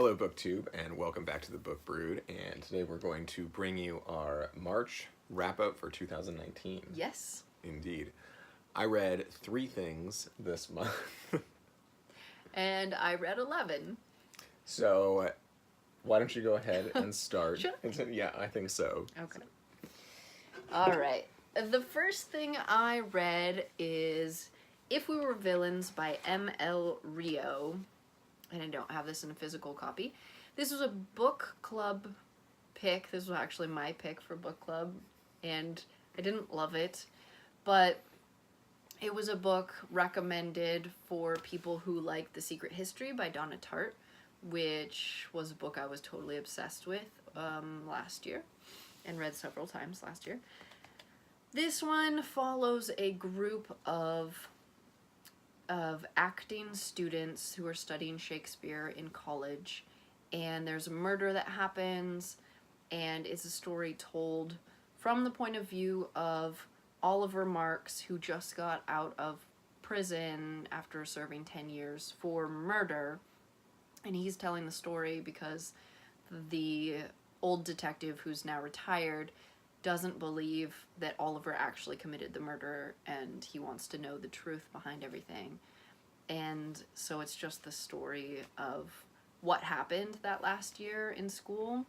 Hello, BookTube, and welcome back to the Book Brood. And today we're going to bring you our March wrap-up for 2019. Yes. Indeed. I read 3 things this month. And I read 11. So, why don't you go ahead and start? Sure. Yeah, I think so. Okay. All right. The first thing I read is If We Were Villains by M.L. Rio. And I don't have this in a physical copy. This was a book club pick. This was actually my pick for book club. And I didn't love it. But it was a book recommended for people who like The Secret History by Donna Tartt, which was a book I was totally obsessed with last year and read several times last year. This one follows a group of acting students who are studying Shakespeare in college, and there's a murder that happens, and it's a story told from the point of view of Oliver Marks, who just got out of prison after serving 10 years for murder, and he's telling the story because the old detective, who's now retired, doesn't believe that Oliver actually committed the murder, and he wants to know the truth behind everything. And so it's just the story of what happened that last year in school.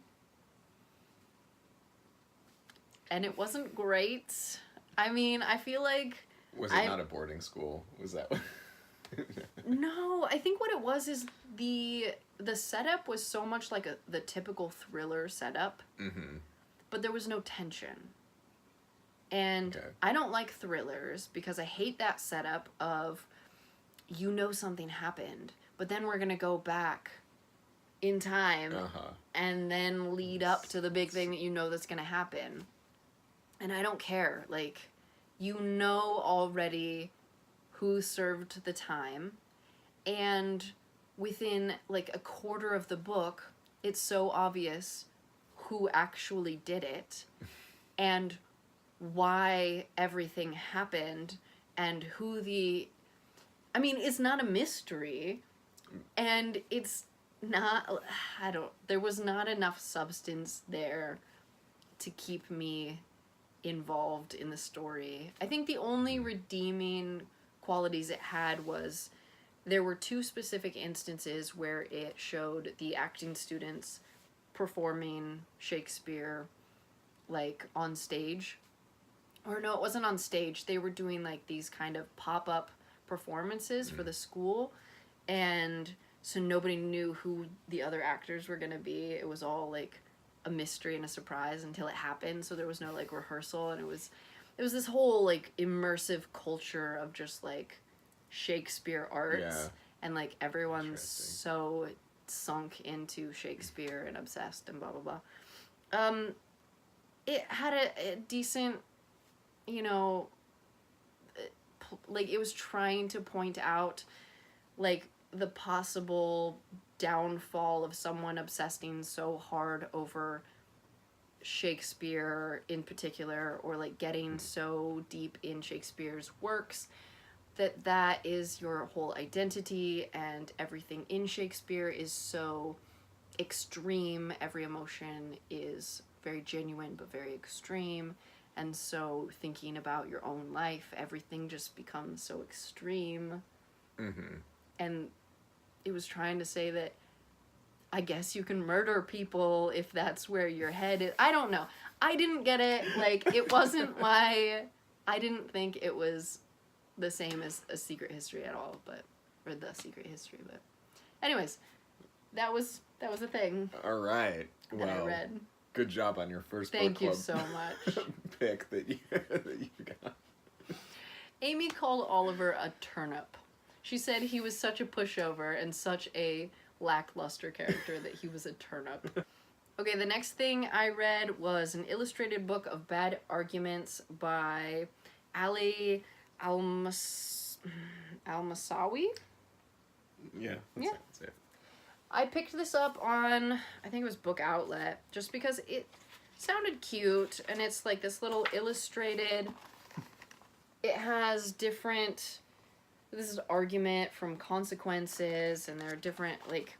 And it wasn't great. I mean, I feel like... Was it not a boarding school? Was that... No, I think what it was is the setup was so much like the typical thriller setup. Mm-hmm. But there was no tension. And Okay. I don't like thrillers because I hate that setup of, you know, something happened, but then we're going to go back in time and then lead up to the big thing that you know that's going to happen. And I don't care. Like, you know already who served the time, and within like a quarter of the book, it's so obvious who actually did it and why everything happened and who I mean, it's not a mystery, and it's not, there was not enough substance there to keep me involved in the story. I think the only redeeming qualities it had was there were 2 specific instances where it showed the acting students performing Shakespeare, like, on stage. Or no, it wasn't on stage. They were doing, like, these kind of pop-up performances for the school, and so nobody knew who the other actors were gonna be. It was all, like, a mystery and a surprise until it happened, so there was no, like, rehearsal, and it was this whole, like, immersive culture of just, like, Shakespeare arts, Yeah. and, like, everyone's so sunk into Shakespeare and obsessed and blah blah blah. It had a decent, you know, like, it was trying to point out, like, the possible downfall of someone obsessing so hard over Shakespeare in particular, or like getting so deep in Shakespeare's works that is your whole identity, and everything in Shakespeare is so extreme. Every emotion is very genuine but very extreme, and so thinking about your own life, everything just becomes so extreme. Mm-hmm. And it was trying to say that I guess you can murder people if that's where your head is. I don't know. I didn't get it. Like, it wasn't I didn't think it was the same as A Secret History at all, or The Secret History, but anyways, that was a thing. All right. That I read. Good job on your first Thank book club you so much. pick that you got. Amy called Oliver a turnip. She said he was such a pushover and such a lackluster character that he was a turnip. Okay, the next thing I read was an illustrated book of bad arguments by Ali Almasawi. Yeah. That's it. I picked this up on, I think it was Book Outlet, just because it sounded cute, and it's like this little illustrated, it has different, this is argument from consequences, and there are different, like,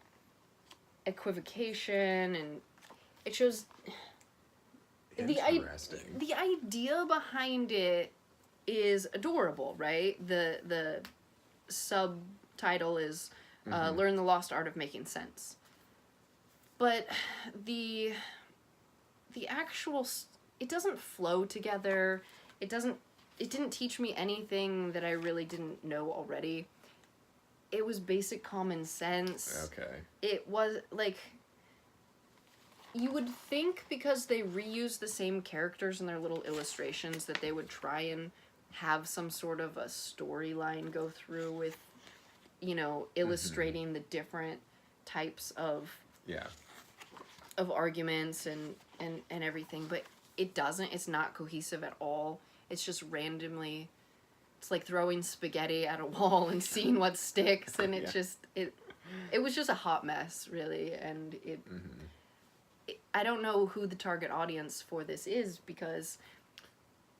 equivocation, and it shows Interesting. the idea behind it is adorable, right? The subtitle is Learn the Lost Art of Making Sense. But the actual it doesn't flow together. It didn't teach me anything that I really didn't know already. It was basic common sense. Okay. It was like, you would think because they reuse the same characters in their little illustrations that they would try and have some sort of a storyline go through with, you know, illustrating the different types of arguments and everything, but it doesn't. It's not cohesive at all. It's just randomly, it's like throwing spaghetti at a wall and seeing what sticks, and it just it was just a hot mess, really. And I don't know who the target audience for this is, because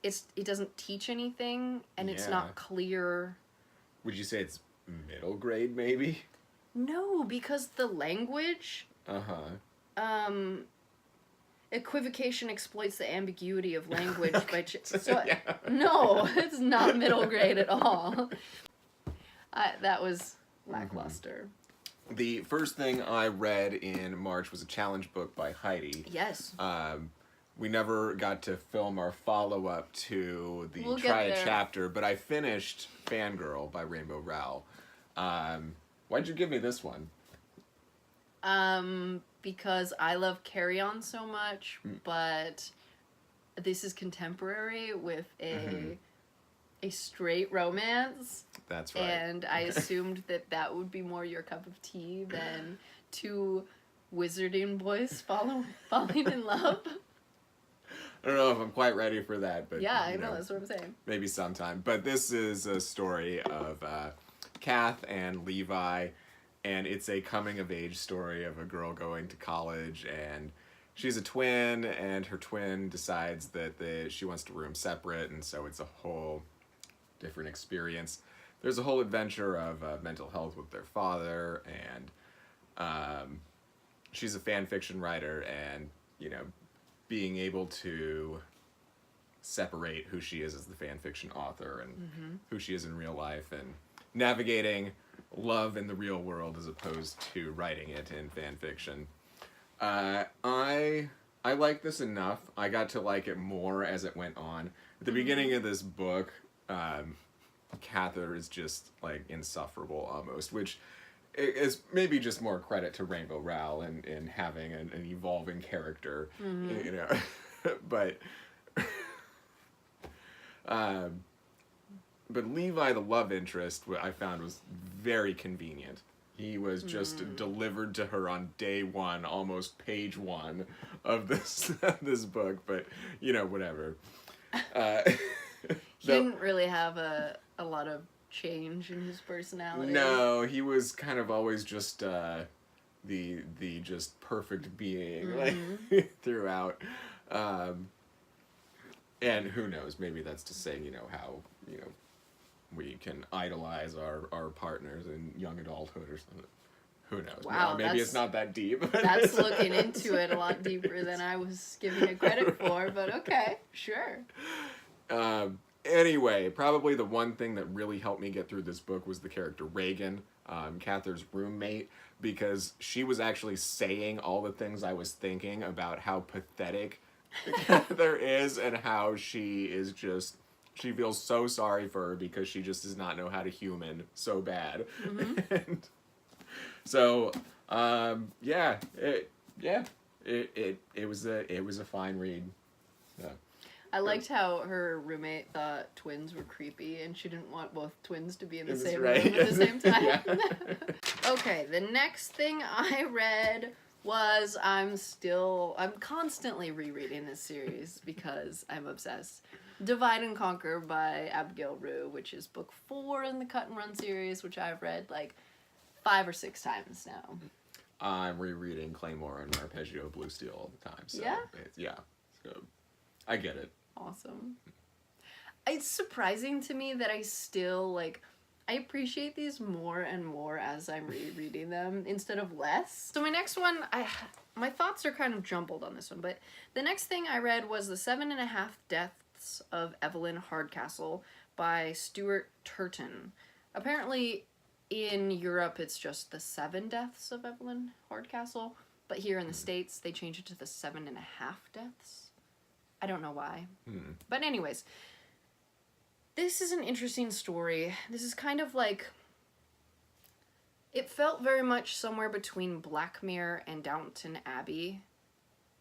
it doesn't teach anything, and it's not clear. Would you say it's middle grade, maybe? No, because the language, equivocation exploits the ambiguity of language by no, it's not middle grade at all. That was lackluster. The first thing I read in March was a challenge book by Heidi. Yes. We never got to film our follow-up to the We'll Try get a there. Chapter, but I finished Fangirl by Rainbow Rowell. Why'd you give me this one? Because I love Carry On so much, but this is contemporary with a straight romance. That's right. And I assumed that would be more your cup of tea than two wizarding boys falling in love. I don't know if I'm quite ready for that, but Yeah, I know, that's what I'm saying. maybe sometime. But this is a story of Kath and Levi, and it's a coming-of-age story of a girl going to college, and she's a twin, and her twin decides that she wants to room separate, and so it's a whole different experience. There's a whole adventure of mental health with their father, and she's a fan fiction writer, and, you know, being able to separate who she is as the fan fiction author and who she is in real life, and navigating love in the real world as opposed to writing it in fan fiction. I like this enough. I got to like it more as it went on. At the beginning of this book, Cather is just like insufferable almost, which is maybe just more credit to Rainbow Rowell in having an evolving character, you know. But Levi, the love interest, I found was very convenient. He was just delivered to her on day one, almost page one of this book. But you know, whatever. He didn't really have a lot of change in his personality. No, he was kind of always just the just perfect being like throughout. And who knows, maybe that's to say, you know, how, you know, we can idolize our partners in young adulthood or something. Who knows? Wow, maybe it's not that deep. That's looking into it a lot deeper than I was giving it credit for, but okay, sure. Anyway, probably the one thing that really helped me get through this book was the character Reagan, Cather's roommate, because she was actually saying all the things I was thinking about how pathetic Cather is, and how she feels so sorry for her because she just does not know how to human so bad. And so, it was a fine read. Yeah. I liked how her roommate thought twins were creepy, and she didn't want both twins to be in the That's same right. room at the same time. Yeah. Okay, the next thing I read was I'm constantly rereading this series because I'm obsessed. Divide and Conquer by Abigail Rue, which is book 4 in the Cut and Run series, which I've read like 5 or 6 times now. I'm rereading Claymore and Arpeggio Blue Steel all the time. So Yeah? So I get it. Awesome. It's surprising to me that I still, like, I appreciate these more and more as I'm rereading them instead of less. So my next one, my thoughts are kind of jumbled on this one, but the next thing I read was The 7.5 Deaths of Evelyn Hardcastle by Stuart Turton. Apparently in Europe it's just The 7 Deaths of Evelyn Hardcastle, but here in the States they changed it to The 7.5 Deaths. I don't know why. But anyways, this is an interesting story. This is kind of like... It felt very much somewhere between Black Mirror and Downton Abbey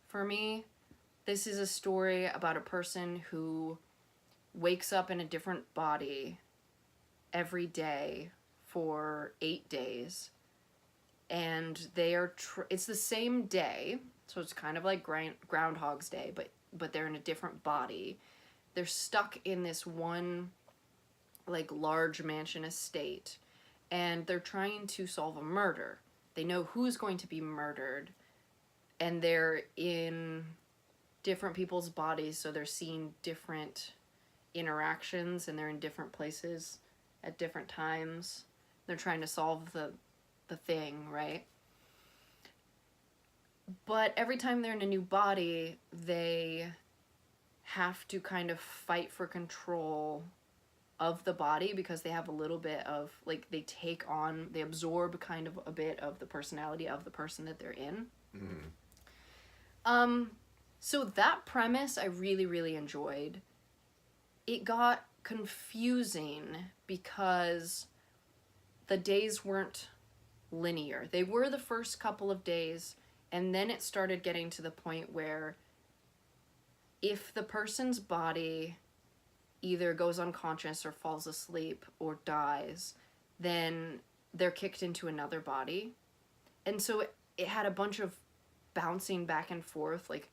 for me. This is a story about a person who wakes up in a different body every day for 8 days. And they are... it's the same day, so it's kind of like Groundhog's Day, but they're in a different body. They're stuck in this one, like, large mansion estate, and they're trying to solve a murder. They know who's going to be murdered, and they're in different people's bodies, so they're seeing different interactions, and they're in different places at different times. They're trying to solve the thing, right? But every time they're in a new body, they have to kind of fight for control of the body because they have a little bit of, like, they absorb kind of a bit of the personality of the person that they're in. So that premise I really, really enjoyed. It got confusing because the days weren't linear. They were the first couple of days, and then it started getting to the point where if the person's body either goes unconscious or falls asleep or dies, then they're kicked into another body. And so it had a bunch of bouncing back and forth. Like,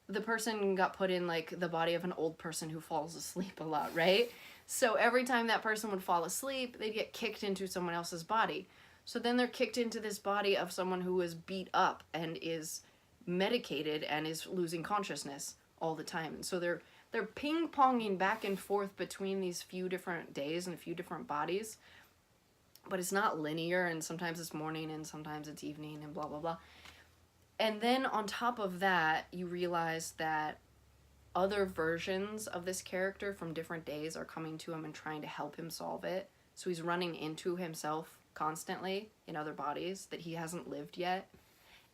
the person got put in, like, the body of an old person who falls asleep a lot, right? So every time that person would fall asleep, they'd get kicked into someone else's body. So then they're kicked into this body of someone who is beat up and is medicated and is losing consciousness all the time. And so they're ping-ponging back and forth between these few different days and a few different bodies, but it's not linear, and sometimes it's morning and sometimes it's evening and blah blah blah. And then on top of that, you realize that other versions of this character from different days are coming to him and trying to help him solve it. So he's running into himself constantly in other bodies that he hasn't lived yet.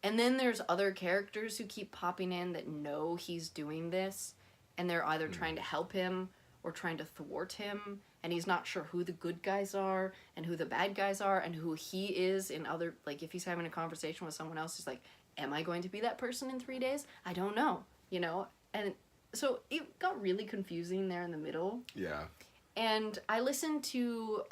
And then there's other characters who keep popping in that know he's doing this, and they're either trying to help him or trying to thwart him, and he's not sure who the good guys are and who the bad guys are and who he is in other, like, if he's having a conversation with someone else, he's like, am I going to be that person in 3 days? I don't know, you know? And so it got really confusing there in the middle. Yeah. And I listened to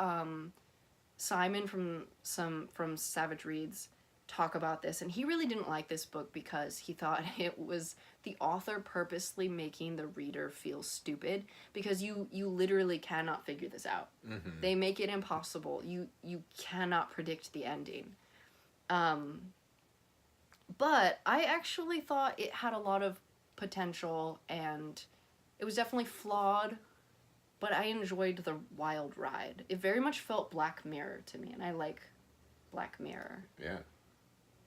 Simon from Savage Reads talk about this, and he really didn't like this book because he thought it was the author purposely making the reader feel stupid, because you literally cannot figure this out. They make it impossible. You cannot predict the ending. But I actually thought it had a lot of potential, and it was definitely flawed, but I enjoyed the wild ride. It very much felt Black Mirror to me, and I like Black Mirror. Yeah.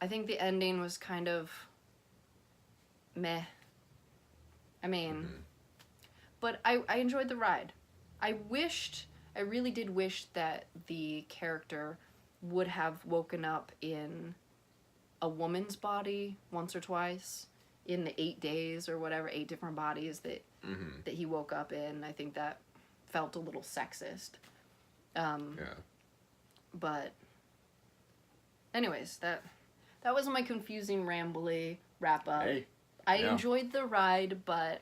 I think the ending was kind of meh. I mean, but I enjoyed the ride. I really did wish that the character would have woken up in a woman's body once or twice in the 8 days or whatever, 8 different bodies that he woke up in. I think that felt a little sexist. Yeah. But anyways, that was my confusing, rambly wrap-up. Hey. I enjoyed the ride, but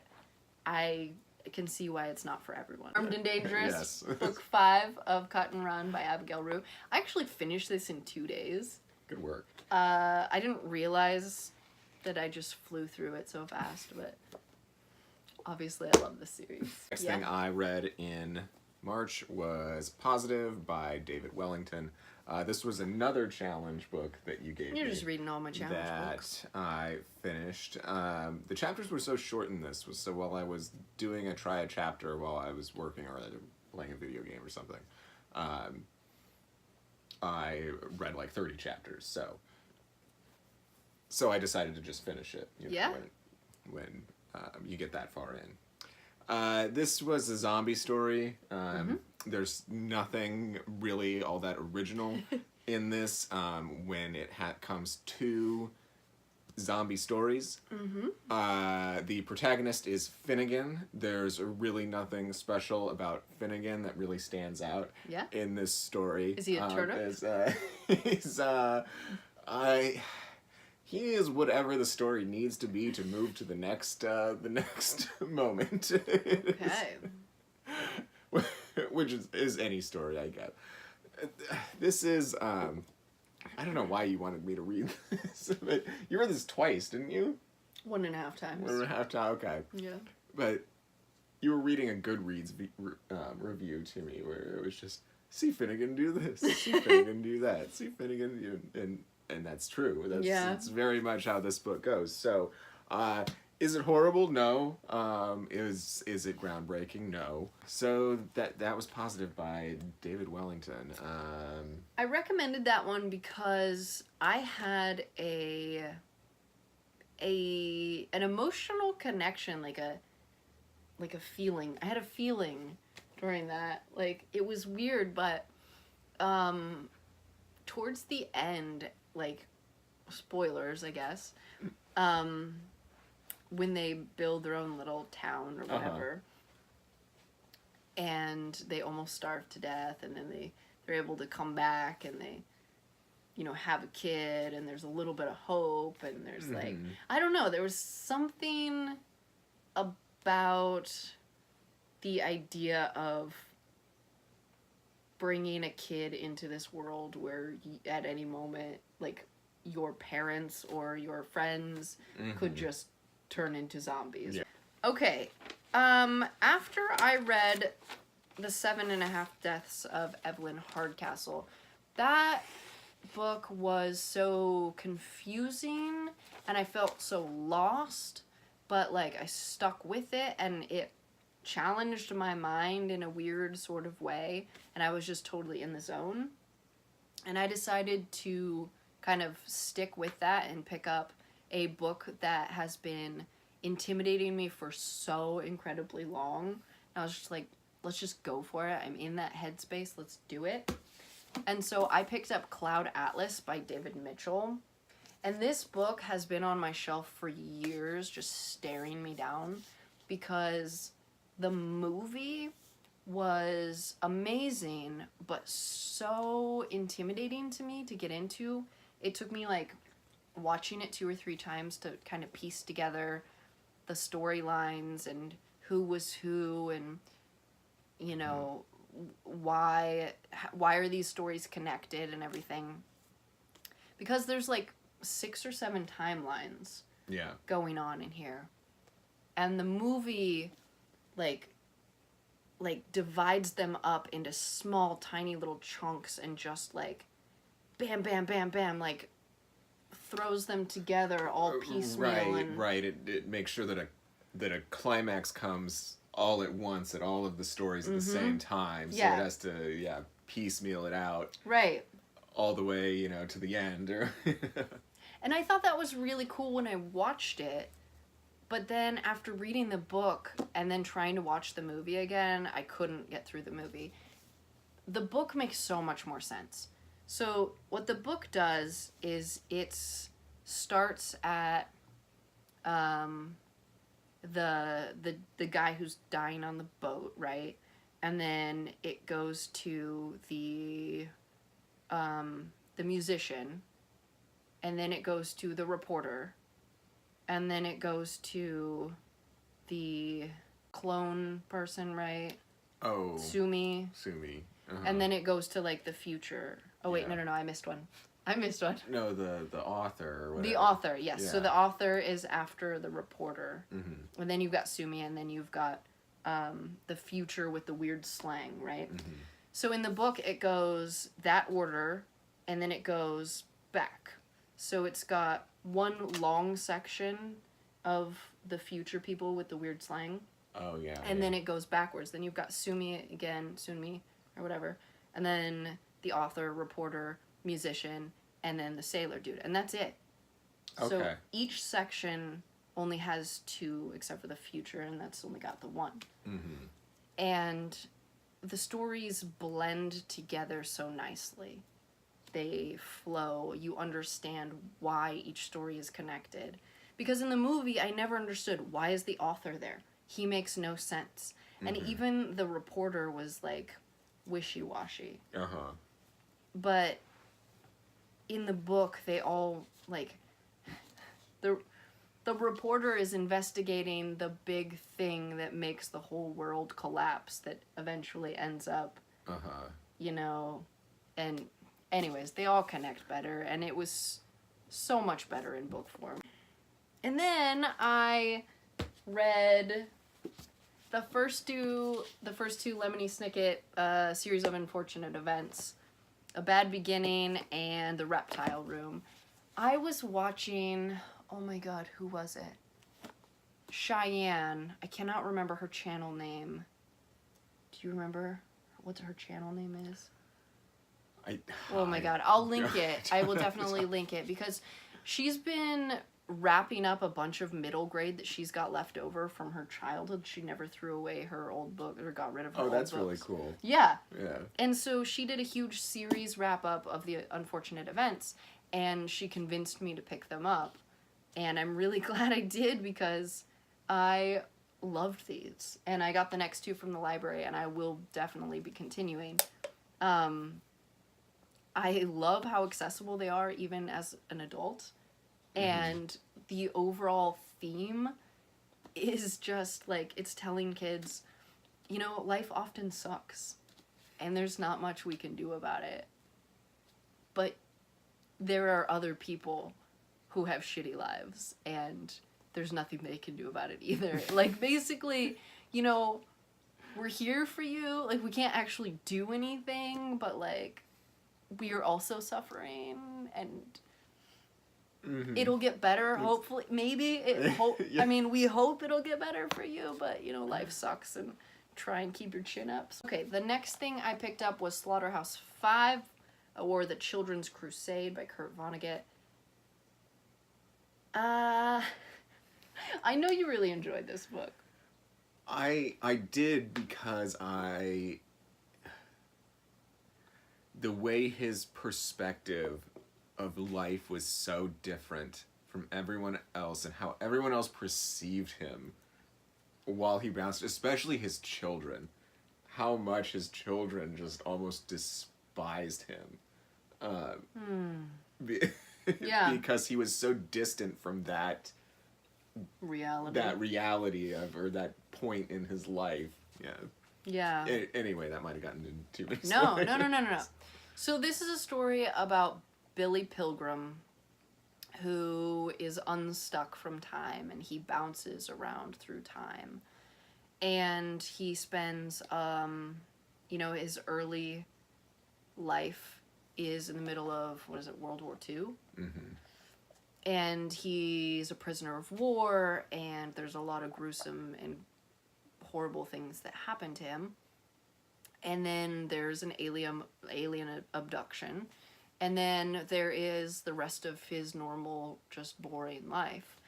I can see why it's not for everyone. Armed and Dangerous, Yes. Book 5 of Cut and Run by Abigail Rue. I actually finished this in 2 days. Good work. I didn't realize that I just flew through it so fast, but obviously I love the series. Next thing I read in March was Positive by David Wellington. This was another challenge book that you gave me. You're just reading all my challenge books. That I finished. The chapters were so short in this, so while I was doing try a chapter while I was working or playing a video game or something, I read like 30 chapters, so I decided to just finish it. When you get that far in. This was a zombie story. There's nothing really all that original in this when it comes to zombie stories. The protagonist is Finnegan. There's really nothing special about Finnegan that really stands out in this story. Is he a turnip? He is whatever the story needs to be to move to the next moment. Okay. Which is any story, I guess. This is I don't know why you wanted me to read this, but you read this twice, didn't you? 1.5 times. 1.5 times, okay. Yeah. But you were reading a Goodreads review to me where it was just, see Finnegan do this, see Finnegan do that, see Finnegan do, and that's true. That's very much how this book goes. So, is it horrible? No. Is it groundbreaking? No. So that was positive by David Wellington. I recommended that one because I had an emotional connection, like a feeling. I had a feeling during that. Like, it was weird, but towards the end, like, spoilers, I guess, when they build their own little town or whatever, and they almost starve to death, and then they're able to come back, and they, have a kid, and there's a little bit of hope, and there's like, I don't know, there was something about the idea of bringing a kid into this world where at any moment, like, your parents or your friends could just turn into zombies. Yeah. Okay. After I read The 7.5 Deaths of Evelyn Hardcastle, that book was so confusing and I felt so lost, but like I stuck with it and it challenged my mind in a weird sort of way, and I was just totally in the zone. And I decided to kind of stick with that and pick up a book that has been intimidating me for so incredibly long. And I was just like, let's just go for it. I'm in that headspace. Let's do it. And so I picked up Cloud Atlas by David Mitchell. And this book has been on my shelf for years, just staring me down, because the movie was amazing, but so intimidating to me to get into. It took me like watching it 2 or 3 times to kind of piece together the storylines and who was who, and why are these stories connected and everything, because there's like 6 or 7 timelines going on in here, and the movie like divides them up into small tiny little chunks and just like bam bam bam bam, like throws them together all piecemeal. Right. It makes sure that a climax comes all at once at all of the stories at the same time. So it has to piecemeal it out. Right. All the way, to the end. And I thought that was really cool when I watched it. But then after reading the book and then trying to watch the movie again, I couldn't get through the movie. The book makes so much more sense. So what the book does is it starts at the guy who's dying on the boat, right? And then it goes to the musician, and then it goes to the reporter, and then it goes to the clone person, right? Oh. Sumi. Uh-huh. And then it goes to like the future. Oh wait, no, I missed one. No, the author or whatever. The author, yes. Yeah. So the author is after the reporter. Mm-hmm. And then you've got Sumi, and then you've got the future with the weird slang, right? Mm-hmm. So in the book, it goes that order, and then it goes back. So it's got one long section of the future people with the weird slang. Oh, yeah. And then it goes backwards. Then you've got Sumi again, Sunmi, or whatever. and then the author, reporter, musician, and then the sailor dude, and that's it. Okay. So each section only has 2, except for the future, and that's only got the 1. Mm-hmm. And the stories blend together so nicely. They flow. You understand why each story is connected. Because in the movie, I never understood, why is the author there? He makes no sense. And even the reporter was, like, wishy-washy. Uh-huh. But in the book, they all, like, the reporter is investigating the big thing that makes the whole world collapse, that eventually ends up, you know, and anyways, they all connect better, and it was so much better in book form. And then I read the first two Lemony Snicket series of unfortunate events, A Bad Beginning and The Reptile Room. I was watching, oh my god, who was it? Cheyenne. I cannot remember her channel name. Do you remember what her channel name is? Oh my god, I'll link it. I will definitely link it, because she's been wrapping up a bunch of middle grade that she's got left over from her childhood. She never threw away her old book, or got rid of her old books. Oh, that's really cool. Yeah. Yeah. And so she did a huge series wrap up of the unfortunate events, and she convinced me to pick them up. And I'm really glad I did, because I loved these. And I got the next 2 from the library, and I will definitely be continuing. I love how accessible they are, even as an adult. And the overall theme is just, like, it's telling kids, you know, life often sucks. And there's not much we can do about it. But there are other people who have shitty lives, and there's nothing they can do about it either. Like, basically, you know, we're here for you. Like, we can't actually do anything, but, like, we are also suffering, and it'll get better, hopefully. Maybe. I mean, we hope it'll get better for you, but, you know, life sucks, and try and keep your chin up. Okay, the next thing I picked up was Slaughterhouse-5, or The Children's Crusade by Kurt Vonnegut. I know you really enjoyed this book. I did, because the way his perspective of life was so different from everyone else, and how everyone else perceived him while he bounced, especially his children. How much his children just almost despised him. Yeah. Because he was so distant from that reality of, or that point in his life. Yeah. Yeah. Anyway, that might have gotten into too many No. stories. So this is a story about Billy Pilgrim, who is unstuck from time, and he bounces around through time. And he spends, you know, his early life is in the middle of, World War II? And he's a prisoner of war, and there's a lot of gruesome and horrible things that happen to him. And then there's an alien abduction. And then there is the rest of his normal, just boring life.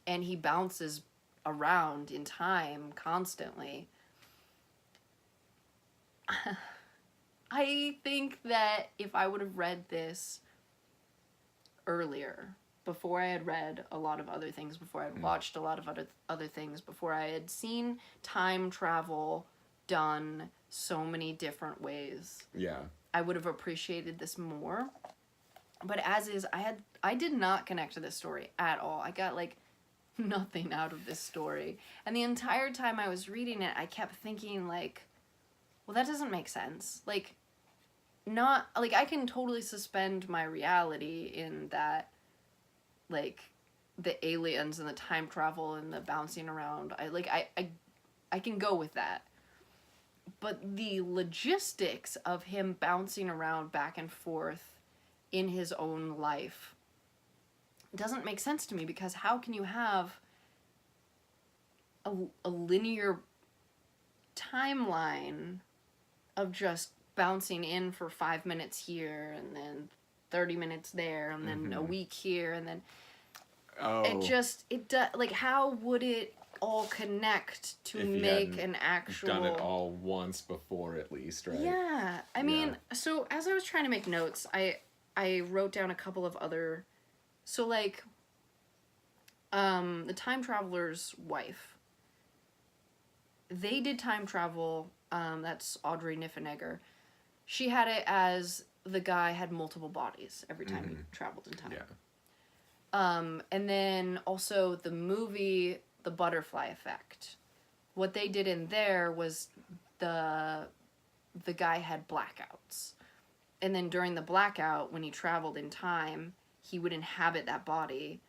And he bounces around in time constantly. I think that if I would have read this earlier, before I had read a lot of other things, before I had watched a lot of other things, before I had seen time travel done so many different ways, Yeah. I would have appreciated this more. But as is, I did not connect to this story at all. I got, like, nothing out of this story. And the entire time I was reading it, I kept thinking, like, well, that doesn't make sense. Like, I can totally suspend my reality in that, like, the aliens and the time travel and the bouncing around. I can go with that. But the logistics of him bouncing around back and forth in his own life doesn't make sense to me, because how can you have a linear timeline of just bouncing in for 5 minutes here and then 30 minutes there and then a week here and then like how would it all connect to if make an actual done it all once before at least, right? Yeah. I mean, so as I was trying to make notes, I wrote down a couple of other, so like the time traveler's wife, they did time travel, that's Audrey Niffenegger. She had it as the guy had multiple bodies every time he traveled in time. Yeah. And then also the movie The Butterfly Effect. What they did in there was the guy had blackouts. And then during the blackout, when he traveled in time, he would inhabit that body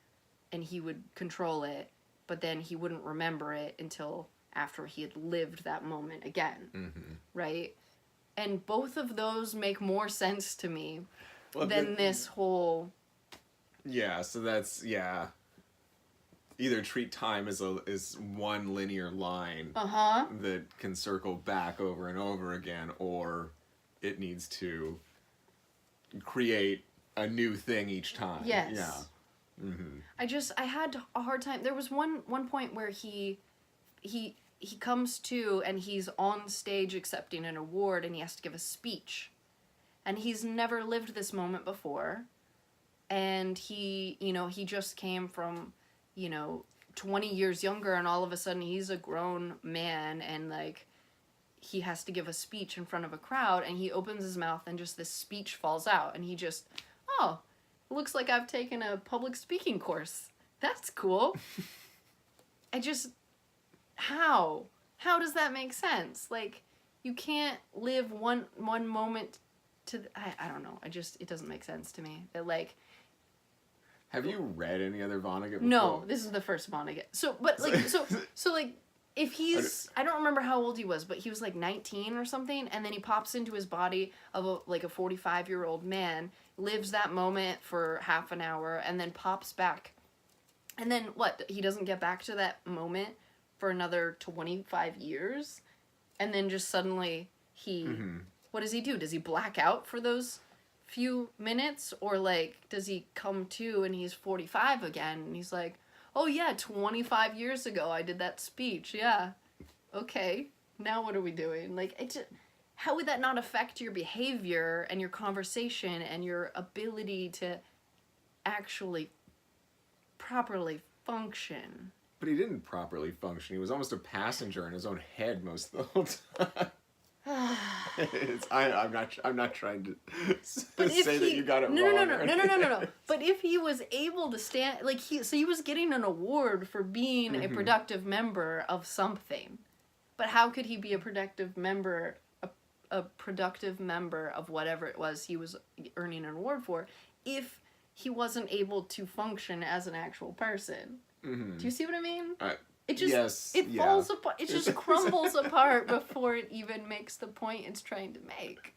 and he would control it, but then he wouldn't remember it until after he had lived that moment again. Right? And both of those make more sense to me than this whole... Yeah, so that's, either treat time as one linear line that can circle back over and over again, or it needs to create a new thing each time. Yes. Yeah. I had a hard time. There was one point where he comes to and he's on stage accepting an award and he has to give a speech. And he's never lived this moment before. And he just came from, 20 years younger, and all of a sudden he's a grown man and like he has to give a speech in front of a crowd, and he opens his mouth and just this speech falls out, and he just, oh, looks like I've taken a public speaking course. That's cool. How does that make sense? Like, you can't live one moment to, I don't know. It doesn't make sense to me. That like, have you read any other Vonnegut before? No, this is the first Vonnegut. So, but like, so like, if he's, I don't remember how old he was, but he was like 19 or something, and then he pops into his body of a 45-year-old man, lives that moment for half an hour, and then pops back. And then what? He doesn't get back to that moment for another 25 years? And then just suddenly what does he do? Does he black out for those few minutes, or like does he come to and he's 45 again and he's like, oh yeah, 25 years ago I did that speech, yeah, okay, now what are we doing? Like, how would that not affect your behavior and your conversation and your ability to actually properly function? But he didn't properly function. He was almost a passenger in his own head most of the whole time. I'm not trying to say that you got it wrong. No. But if he was able to stand, like he was getting an award for being a productive member of something. But how could he be a productive member, a productive member of whatever it was he was earning an award for, if he wasn't able to function as an actual person? Do you see what I mean? It just falls apart. It just crumbles apart before it even makes the point it's trying to make.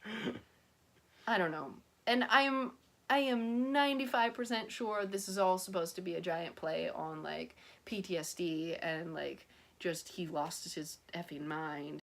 I don't know. And I am 95% sure this is all supposed to be a giant play on like PTSD and like just he lost his effing mind